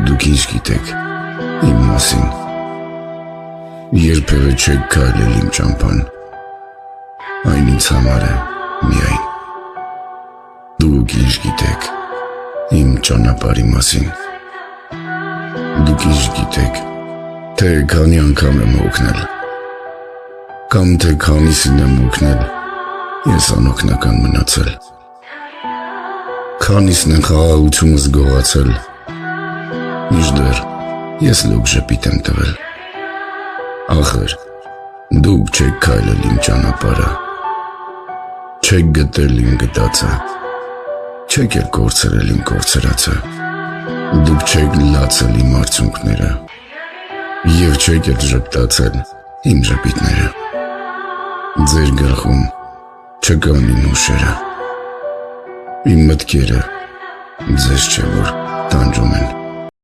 Դուք ինչ գիտեք իմ մասին, երբևէ չեք քայլել իմ ճամփան, այն ինձ համար է միայն։ Դուք ինչ գիտեք իմ ճանապարհի մասին, դուք ինչ գիտեք, թե քանի անգամ եմ օգնել, կամ թե քանիսին եմ օգնել, ես անօգնական մնացել, քանիսն են խաղաղությունս գողացել, մինչդեռ ես լոկ ժպիտ եմ տվել։ Ախր դուք չեք քայլել իմ ճանապարհը, չեք գտել իմ գտածը, չեք էլ կորցրել իմ կորցրածը, դուք չեք լացել իմ արցունքները և չեք էլ ժպտացել իմ ժպիտները։ Ձեր գլխում չկան իմ հուշերը, իմ մտքերը ձեզ չէ որ տանջում են։